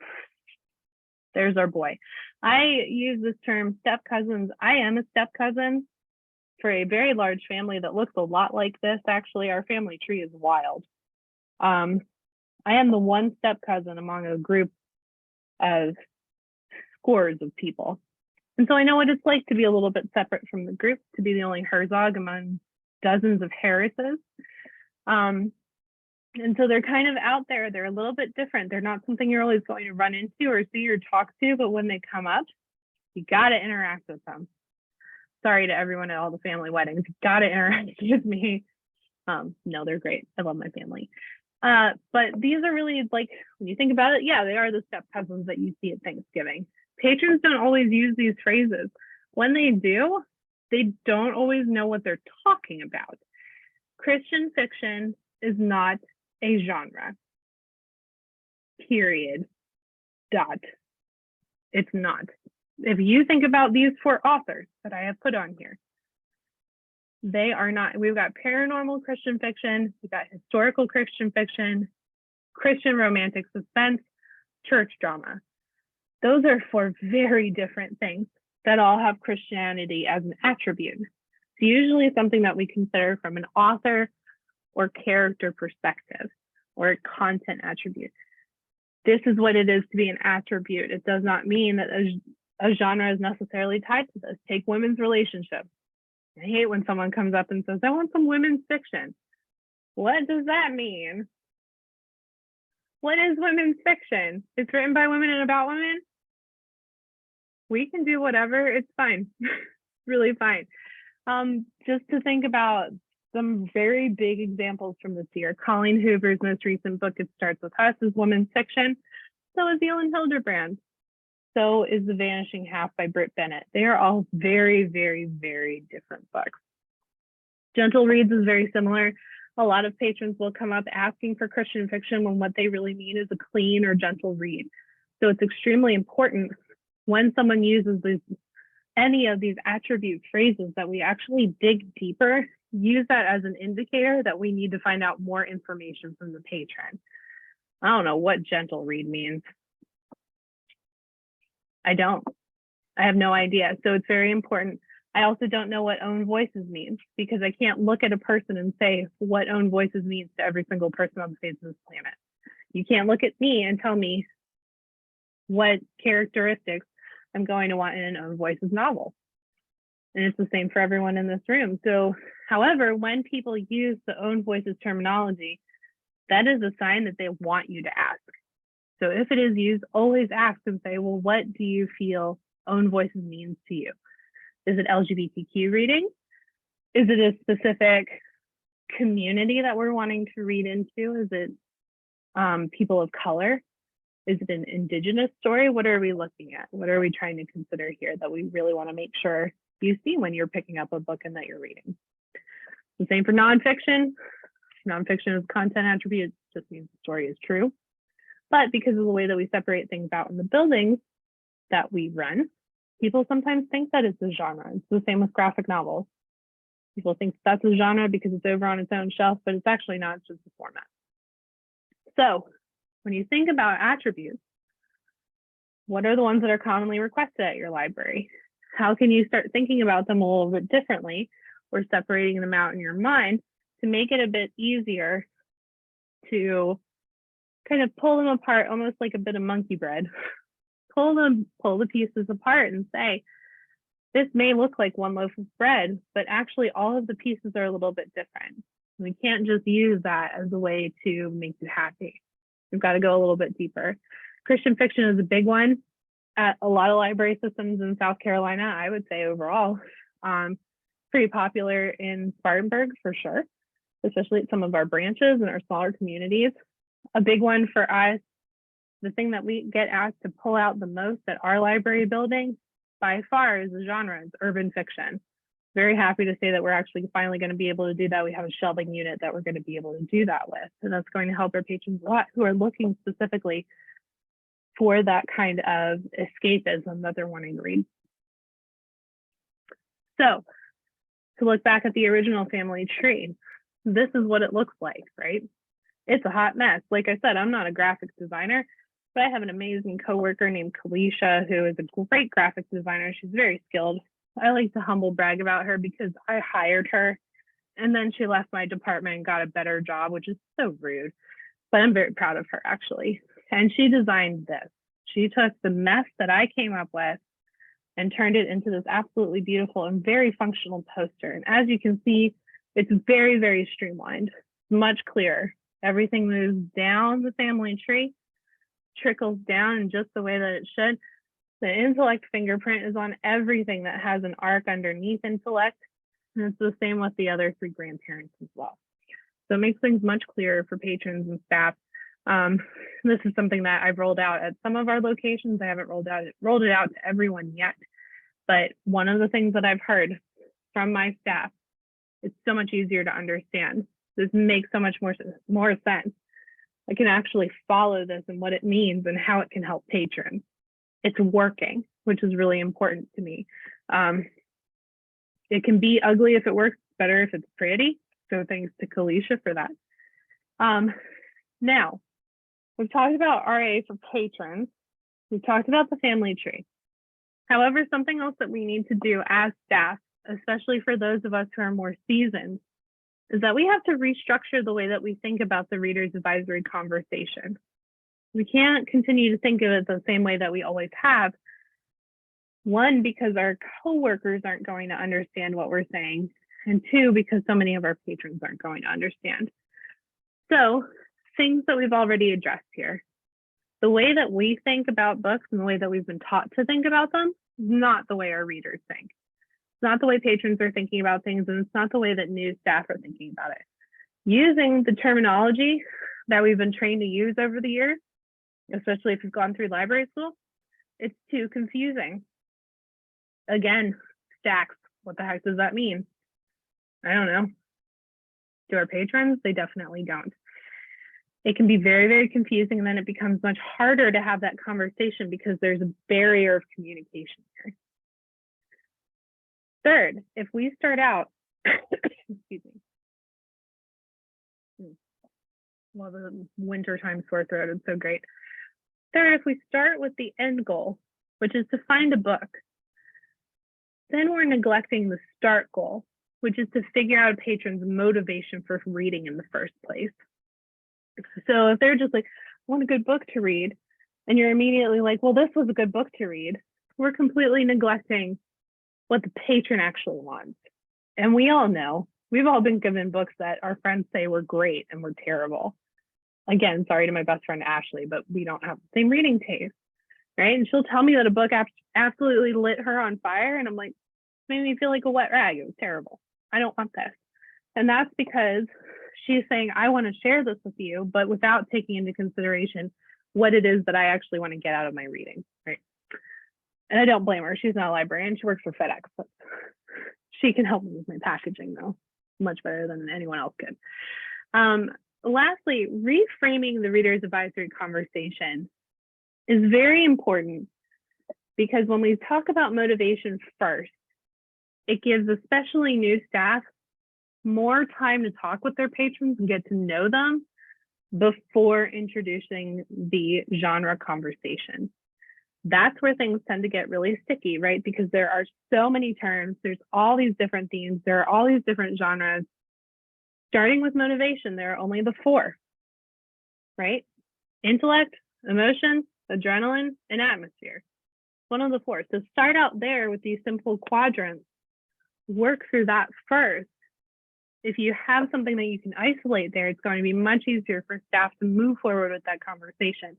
Speaker 2: There's our boy. I use this term step cousins. I am a step cousin for a very large family that looks a lot like this. Actually, our family tree is wild. I am the one step cousin among a group of scores of people. And so I know what it's like to be a little bit separate from the group, to be the only Herzog among dozens of Harrises. And so they're kind of out there. They're a little bit different. They're not something you're always going to run into or see or talk to, but when they come up, you got to interact with them. Sorry to everyone at all the family weddings. You got to interact with me. No, they're great. I love my family. But these are really, like, when you think about it, yeah, they are the step cousins that you see at Thanksgiving. Patrons don't always use these phrases. When they do, they don't always know what they're talking about. Christian fiction is not a genre. Period. Dot. It's not. If you think about these 4 authors that I have put on here, they are not. We've got paranormal Christian fiction, we've got historical Christian fiction, Christian romantic suspense, church drama. Those are 4 very different things that all have Christianity as an attribute. It's usually something that we consider from an author or character perspective or a content attribute. This is what it is to be an attribute. It does not mean that a genre is necessarily tied to this. Take women's relationships. I hate when someone comes up and says, I want some women's fiction. What does that mean? What is women's fiction? It's written by women and about women. We can do whatever. It's fine. Really fine. Just to think about some very big examples from this year. Colleen Hoover's most recent book, It Starts With Us, is women's fiction. So is Elin Hilderbrand. So is The Vanishing Half by Britt Bennett. They are all very, very, very different books. Gentle Reads is very similar. A lot of patrons will come up asking for Christian fiction when what they really mean is a clean or gentle read. So it's extremely important when someone uses any of these attribute phrases that we actually dig deeper, use that as an indicator that we need to find out more information from the patron. I don't know what gentle read means. I don't. I have no idea. So it's very important. I also don't know what own voices means because I can't look at a person and say what own voices means to every single person on the face of this planet. You can't look at me and tell me what characteristics I'm going to want in an own voices novel. And it's the same for everyone in this room. So, however, when people use the own voices terminology, that is a sign that they want you to ask. So if it is used, always ask and say, well, what do you feel own voices means to you? Is it LGBTQ reading? Is it a specific community that we're wanting to read into? Is it people of color? Is it an indigenous story? What are we looking at? What are we trying to consider here that we really want to make sure you see when you're picking up a book and that you're reading? The same for nonfiction. Nonfiction is content attribute, just means the story is true. But because of the way that we separate things out in the buildings that we run, people sometimes think that it's a genre. It's the same with graphic novels. People think that's a genre because it's over on its own shelf, but it's actually not, it's just a format. So when you think about attributes, what are the ones that are commonly requested at your library? How can you start thinking about them a little bit differently or separating them out in your mind to make it a bit easier to kind of pull them apart, almost like a bit of monkey bread. Pull the pieces apart and say, this may look like one loaf of bread, but actually all of the pieces are a little bit different. We can't just use that as a way to make you happy. We've got to go a little bit deeper. Christian fiction is a big one at a lot of library systems in South Carolina, I would say overall. Pretty popular in Spartanburg for sure, especially at some of our branches and our smaller communities. A big one for us, the thing that we get asked to pull out the most at our library building by far is the genre, it's urban fiction. Very happy to say that we're actually finally going to be able to do that. We have a shelving unit that we're going to be able to do that with. And that's going to help our patrons a lot who are looking specifically for that kind of escapism that they're wanting to read. So to look back at the original family tree, this is what it looks like, right? It's a hot mess. Like I said, I'm not a graphic designer, but I have an amazing coworker named Kalisha, who is a great graphic designer. She's very skilled. I like to humble brag about her because I hired her and then she left my department and got a better job, which is so rude, but I'm very proud of her actually. And she designed this. She took the mess that I came up with and turned it into this absolutely beautiful and very functional poster. And as you can see, it's very, very streamlined, much clearer Everything moves down the family tree, trickles down in just the way that it should. The intellect fingerprint is on everything that has an arc underneath intellect. And it's the same with the other 3 grandparents as well. So it makes things much clearer for patrons and staff. This is something that I've rolled out at some of our locations. I haven't rolled it out to everyone yet. But one of the things that I've heard from my staff, it's so much easier to understand. This makes so much more sense. I can actually follow this and what it means and how it can help patrons. It's working, which is really important to me. It can be ugly if it works, better if it's pretty. So thanks to Kalisha for that. Now, we've talked about RA for patrons. We've talked about the family tree. However, something else that we need to do as staff, especially for those of us who are more seasoned, is that we have to restructure the way that we think about the Reader's Advisory conversation. We can't continue to think of it the same way that we always have. One, because our coworkers aren't going to understand what we're saying, and 2, because so many of our patrons aren't going to understand. So, things that we've already addressed here. The way that we think about books and the way that we've been taught to think about them is not the way our readers think. It's not the way patrons are thinking about things, and it's not the way that new staff are thinking about it. Using the terminology that we've been trained to use over the years, especially if you've gone through library school, it's too confusing. Again, stacks, what the heck does that mean? I don't know. To our patrons, they definitely don't. It can be very, very confusing, and then it becomes much harder to have that conversation because there's a barrier of communication here. Third, if we start out, excuse me. Well, the wintertime sore throat is so great. Third, if we start with the end goal, which is to find a book, then we're neglecting the start goal, which is to figure out a patron's motivation for reading in the first place. So if they're just like, I want a good book to read, and you're immediately like, well, this was a good book to read, we're completely neglecting what the patron actually wants. And we all know, we've all been given books that our friends say were great and were terrible. Again, sorry to my best friend Ashley, but we don't have the same reading taste, right? And she'll tell me that a book absolutely lit her on fire, and I'm like, made me feel like a wet rag. It was terrible. I don't want this. And that's because she's saying, I want to share this with you, but without taking into consideration what it is that I actually want to get out of my reading, right? And I don't blame her. She's not a librarian. She works for FedEx, but she can help me with my packaging, though, much better than anyone else could. Lastly, reframing the Reader's Advisory conversation is very important, because when we talk about motivation first, it gives especially new staff more time to talk with their patrons and get to know them before introducing the genre conversation. That's where things tend to get really sticky, right? Because there are so many terms, there's all these different themes, there are all these different genres. Starting with motivation, there are only the 4, right? Intellect, emotion, adrenaline, and atmosphere. One of the 4. So start out there with these simple quadrants, work through that first. If you have something that you can isolate there, it's going to be much easier for staff to move forward with that conversation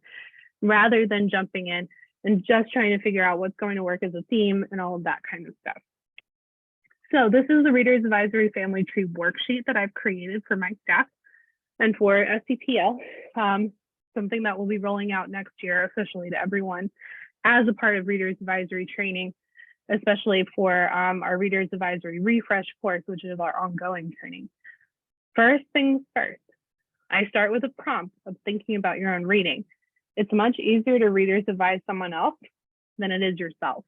Speaker 2: rather than jumping in and just trying to figure out what's going to work as a theme and all of that kind of stuff. So this is the Reader's Advisory Family Tree worksheet that I've created for my staff and for SCPL, something that we'll be rolling out next year officially to everyone as a part of Reader's Advisory training, especially for our Reader's Advisory refresh course, which is our ongoing training. First things first, I start with a prompt of thinking about your own reading. It's much easier to Reader's advise someone else than it is yourself.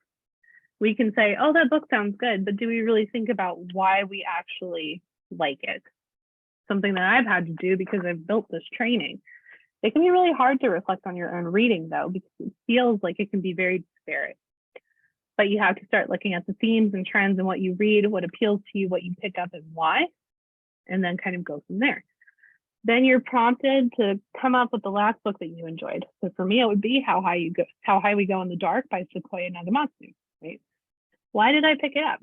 Speaker 2: We can say, oh, that book sounds good, but do we really think about why we actually like it? Something that I've had to do because I've built this training. It can be really hard to reflect on your own reading, though, because it feels like it can be very disparate. But you have to start looking at the themes and trends and what you read, what appeals to you, what you pick up and why, and then kind of go from there. Then you're prompted to come up with the last book that you enjoyed. So for me, it would be How High We Go in the Dark by Sequoia Nagamatsu, right? Why did I pick it up?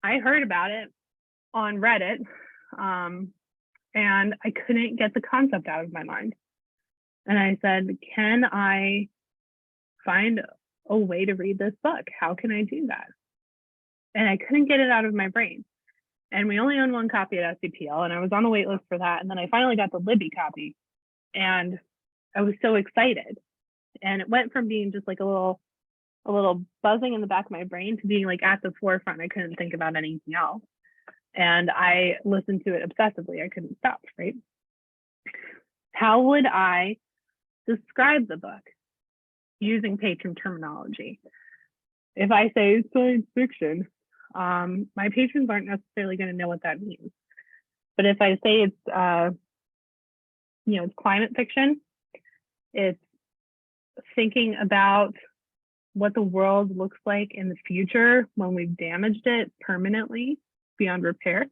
Speaker 2: I heard about it on Reddit. and I couldn't get the concept out of my mind. And I said, can I find a way to read this book? How can I do that? And I couldn't get it out of my brain. And we only own one copy at SCPL, and I was on the wait list for that. And then I finally got the Libby copy, and I was so excited. And it went from being just like a little buzzing in the back of my brain to being like at the forefront. I couldn't think about anything else. And I listened to it obsessively. I couldn't stop, right? How would I describe the book using patron terminology? If I say it's science fiction, my patrons aren't necessarily going to know what that means. But if I say it's, it's climate fiction, it's thinking about what the world looks like in the future when we've damaged it permanently beyond repair,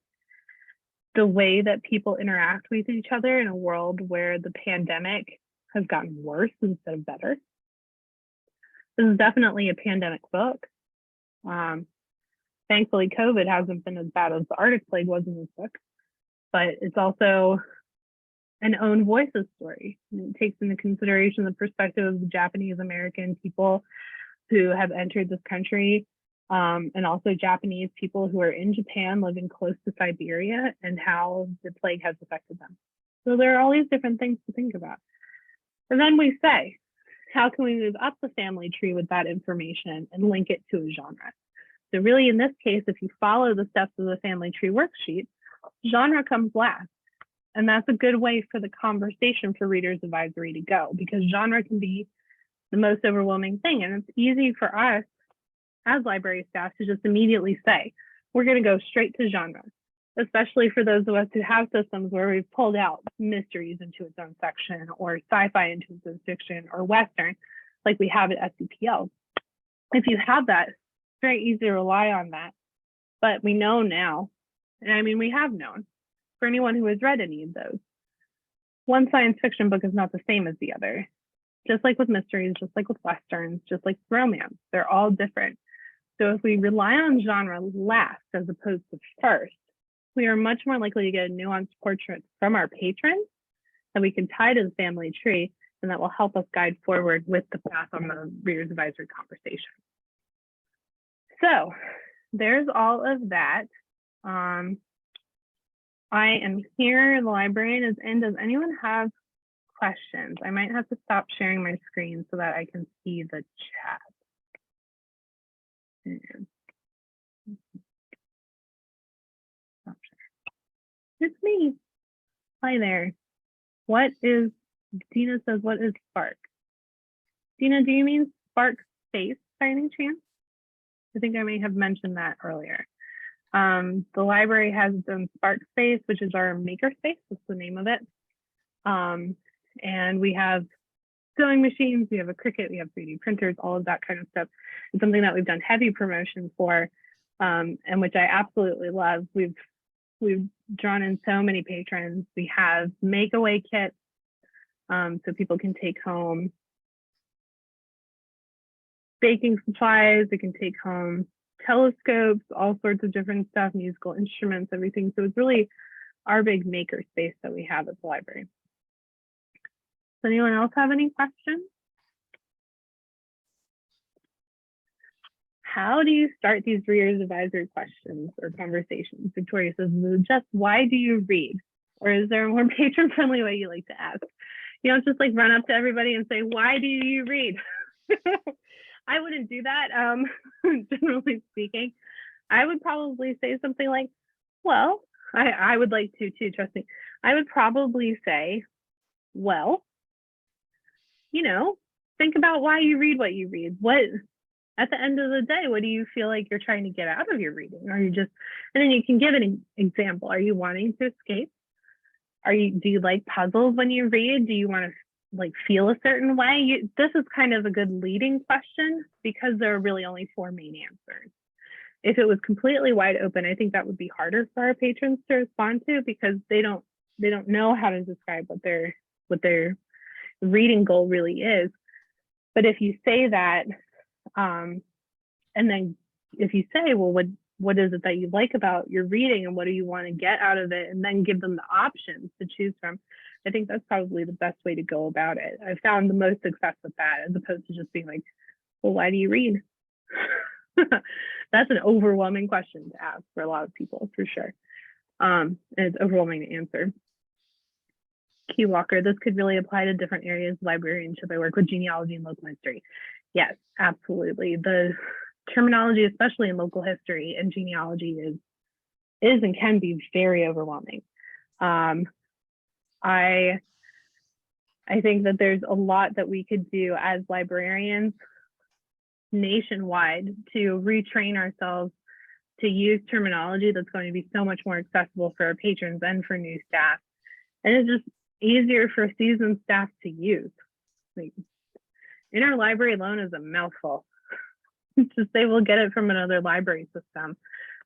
Speaker 2: the way that people interact with each other in a world where the pandemic has gotten worse instead of better. This is definitely a pandemic book. Thankfully, COVID hasn't been as bad as the Arctic plague was in this book, but it's also an own voices story. And it takes into consideration the perspective of the Japanese American people who have entered this country, and also Japanese people who are in Japan living close to Siberia and how the plague has affected them. So there are all these different things to think about. And then we say, how can we move up the family tree with that information and link it to a genre? So really, in this case, if you follow the steps of the family tree worksheet, genre comes last. And that's a good way for the conversation for Reader's Advisory to go, because genre can be the most overwhelming thing. And it's easy for us as library staff to just immediately say, we're going to go straight to genre, especially for those of us who have systems where we've pulled out mysteries into its own section, or sci-fi into its own section, or Western, like we have at SCPL. If you have that, it's very easy to rely on that. But we know now, and I mean, we have known, for anyone who has read any of those, one science fiction book is not the same as the other. Just like with mysteries, just like with Westerns, just like romance, they're all different. So if we rely on genre last as opposed to first, we are much more likely to get a nuanced portrait from our patrons that we can tie to the family tree, and that will help us guide forward with the path on the Reader's Advisory conversation. So there's all of that. I am here, the librarian is in. Does anyone have questions? I might have to stop sharing my screen so that I can see the chat. It's me. Hi there. What is, Dina says, what is Spark? Dina, do you mean Spark Space by any chance? I think I may have mentioned that earlier. The library has its own Spark Space, which is our maker space. That's the name of it. And we have sewing machines, we have a Cricut, we have 3D printers, all of that kind of stuff. It's something that we've done heavy promotion for, and which I absolutely love. We've drawn in so many patrons. We have make-away kits, so people can take home baking supplies, they can take home telescopes, all sorts of different stuff, musical instruments, everything. So it's really our big maker space that we have at the library. Does anyone else have any questions? How do you start these Reader's Advisory questions or conversations? Victoria says, Jess, why do you read? Or is there a more patron-friendly way you like to ask? You don't just like run up to everybody and say, why do you read? I wouldn't do that, generally speaking. I would probably say something like, well, I would like to too, trust me. I would probably say, well, think about why you read what you read. What, at the end of the day, what do you feel like you're trying to get out of your reading? Are you just, and then you can give an example. Are you wanting to escape? Do you like puzzles when you read? Do you want to like feel a certain way? This is kind of a good leading question because there are really only 4 main answers. If it was completely wide open, I think that would be harder for our patrons to respond to because they don't know how to describe what their reading goal really is. But if you say that, and then if you say, well, what is it that you like about your reading and what do you want to get out of it, and then give them the options to choose from. I think that's probably the best way to go about it. I've found the most success with that, as opposed to just being like, well, why do you read? That's an overwhelming question to ask for a lot of people, for sure. And it's overwhelming to answer. Key Walker, this could really apply to different areas of librarianship. I work with genealogy and local history. Yes, absolutely. The terminology, especially in local history and genealogy, is and can be very overwhelming. I think that there's a lot that we could do as librarians nationwide to retrain ourselves to use terminology that's going to be so much more accessible for our patrons and for new staff. And it's just easier for seasoned staff to use. Like, interlibrary loan is a mouthful. To say we'll get it from another library system,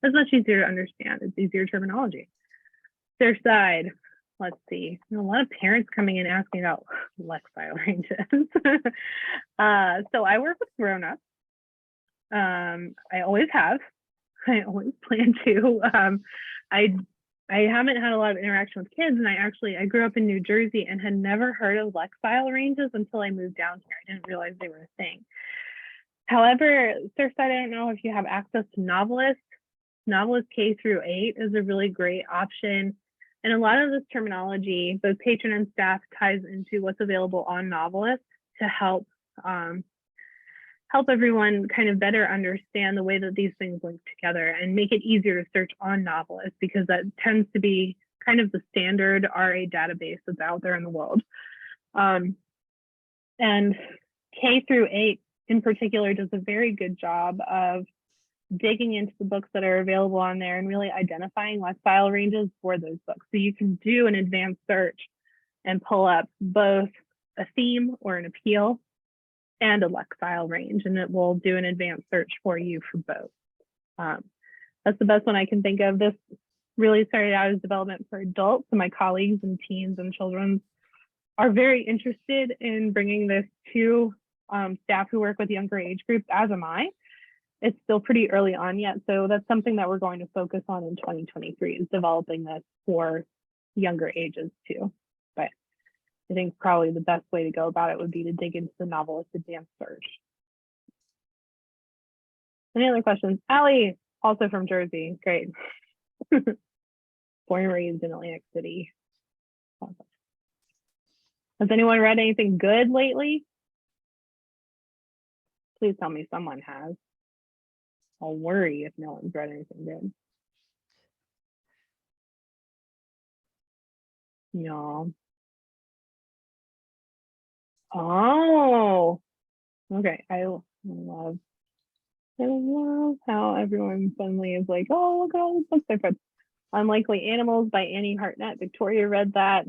Speaker 2: it's much easier to understand. It's easier terminology. Their side, let's see, a lot of parents coming in asking about lexile ranges. So I work with grown-ups. I always have. I always plan to. I haven't had a lot of interaction with kids, and I grew up in New Jersey and had never heard of lexile ranges until I moved down here. I didn't realize they were a thing. However, Surfside, I don't know if you have access to Novelist. Novelist K through 8 is a really great option. And a lot of this terminology, both patron and staff, ties into what's available on Novelist to help everyone kind of better understand the way that these things link together and make it easier to search on Novelist, because that tends to be kind of the standard RA database that's out there in the world. And K through 8 in particular does a very good job of digging into the books that are available on there and really identifying lexile ranges for those books. So you can do an advanced search and pull up both a theme or an appeal and a lexile range, and it will do an advanced search for you for both. That's the best one I can think of. This really started out as development for adults, and my colleagues in teens and children's are very interested in bringing this to staff who work with younger age groups, as am I. It's still pretty early on yet, so that's something that we're going to focus on in 2023, is developing this for younger ages too. But I think probably the best way to go about it would be to dig into the Novelist advanced search. Any other questions? Allie, also from Jersey, great. Born and raised in Atlantic City. Awesome. Has anyone read anything good lately? Please tell me someone has. I'll worry if no one's read anything good. No. Oh, okay. I love how everyone suddenly is like, oh, look at all the books I've read. Unlikely Animals by Annie Hartnett. Victoria read that.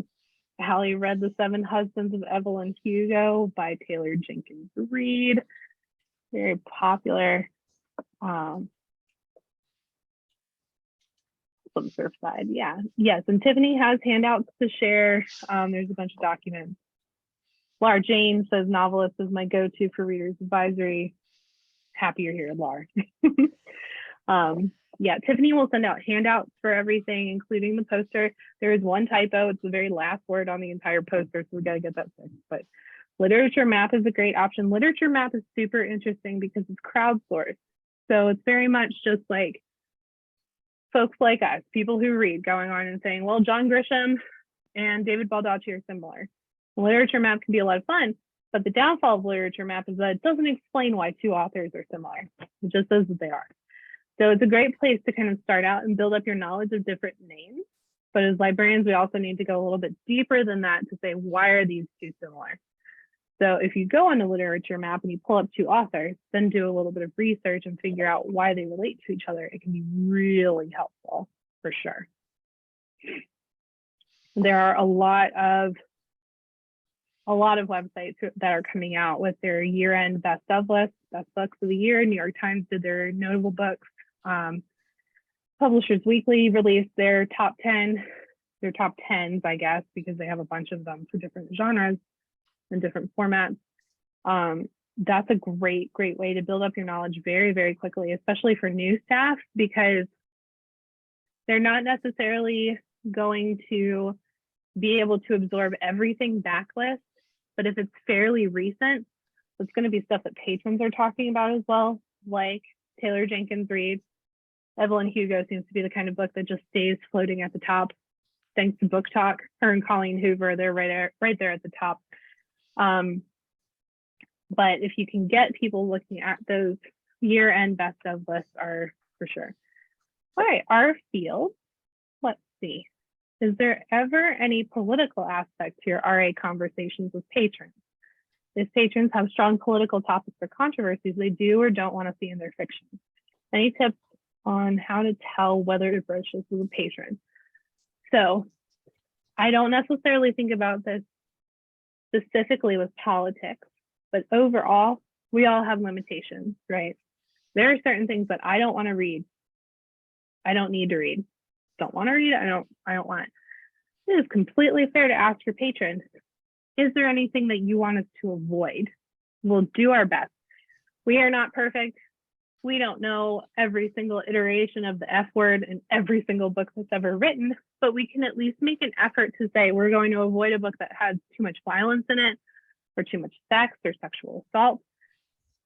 Speaker 2: Hallie read The Seven Husbands of Evelyn Hugo by Taylor Jenkins Reid. Very popular. Some Surfside, yeah. Yes, and Tiffany has handouts to share. There's a bunch of documents. Laura Jane says Novelist is my go-to for Reader's Advisory. Happy you're here, Laura. Yeah, Tiffany will send out handouts for everything, including the poster. There is one typo. It's the very last word on the entire poster, so we got to get that fixed. But literature map is a great option. Literature map is super interesting because it's crowdsourced. So it's very much just like folks like us, people who read, going on and saying, well, John Grisham and David Baldacci are similar. The literature map can be a lot of fun, but the downfall of literature map is that it doesn't explain why two authors are similar. It just says that they are. So it's a great place to kind of start out and build up your knowledge of different names. But as librarians, we also need to go a little bit deeper than that to say, why are these two similar? So if you go on a literature map and you pull up two authors, then do a little bit of research and figure out why they relate to each other, it can be really helpful for sure. There are a lot of websites that are coming out with their year-end best of lists, best books of the year. New York Times did their notable books. Publishers Weekly released their top 10, their top 10s, I guess, because they have a bunch of them for different genres and different formats. that's a great way to build up your knowledge very, very quickly, especially for new staff, because they're not necessarily going to be able to absorb everything backlist. But if it's fairly recent, it's going to be stuff that patrons are talking about as well, like Taylor Jenkins Reid. Evelyn Hugo seems to be the kind of book that just stays floating at the top. Thanks to Book Talk, her and Colleen Hoover, they're right there at the top. But if you can get people looking at those year-end best of lists are for sure. All right, our field, let's see. Is there ever any political aspect to your RA conversations with patrons? If patrons have strong political topics or controversies they do or don't want to see in their fiction. Any tips on how to tell whether to broach this with a patron? So I don't necessarily think about this specifically with politics, but overall, we all have limitations, right? There are certain things that I don't want to read. I don't need to read. Don't want to read it. I don't want it. It is completely fair to ask your patron, is there anything that you want us to avoid? We'll do our best. We are not perfect. We don't know every single iteration of the F word in every single book that's ever written, but we can at least make an effort to say we're going to avoid a book that has too much violence in it, or too much sex or sexual assault.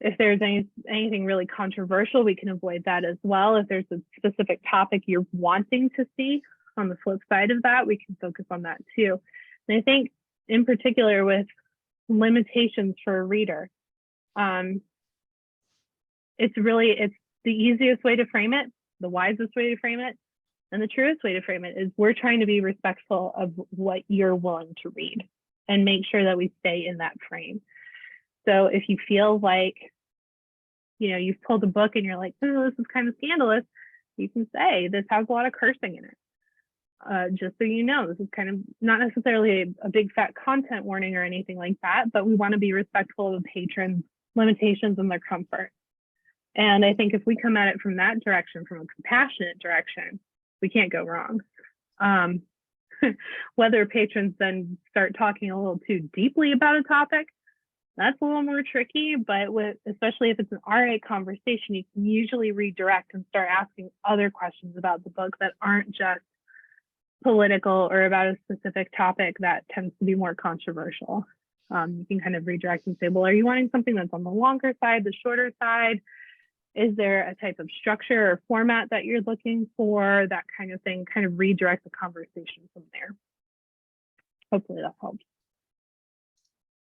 Speaker 2: If there's anything really controversial, we can avoid that as well. If there's a specific topic you're wanting to see, on the flip side of that, we can focus on that too. And I think in particular with limitations for a reader, it's the easiest way to frame it, the wisest way to frame it, and the truest way to frame it is we're trying to be respectful of what you're willing to read and make sure that we stay in that frame. So if you feel like, you've pulled a book and you're like, oh, this is kind of scandalous, you can say this has a lot of cursing in it. Just so you know, this is kind of not necessarily a big fat content warning or anything like that, but we want to be respectful of the patrons' limitations and their comfort. And I think if we come at it from that direction, from a compassionate direction, we can't go wrong. Whether patrons then start talking a little too deeply about a topic, that's a little more tricky, but especially if it's an RA conversation, you can usually redirect and start asking other questions about the book that aren't just political or about a specific topic that tends to be more controversial. You can kind of redirect and say, well, are you wanting something that's on the longer side, the shorter side? Is there a type of structure or format that you're looking for? That kind of thing, kind of redirect the conversation from there. Hopefully that helps.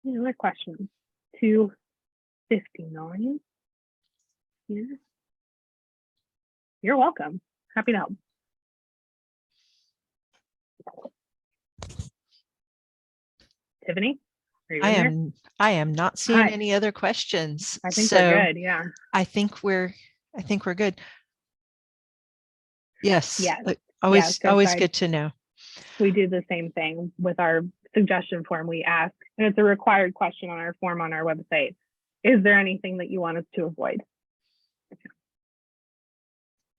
Speaker 2: Any other questions? 259 here. You're welcome. Happy to help. Tiffany, are you in there?
Speaker 1: I am not seeing
Speaker 2: Hi.
Speaker 1: any other questions.
Speaker 2: I think we're good. Yeah.
Speaker 1: I think we're good. Yes.
Speaker 2: Yeah.
Speaker 1: Always good to know.
Speaker 2: We do the same thing with our suggestion form. We ask, and it's a required question on our form on our website. Is there anything that you want us to avoid?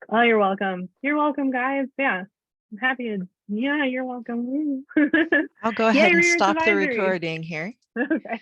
Speaker 2: Oh, you're welcome. You're welcome, guys. Yeah. I'm happy to. Yeah, you're welcome.
Speaker 1: I'll go ahead and stop the recording here.
Speaker 2: Okay.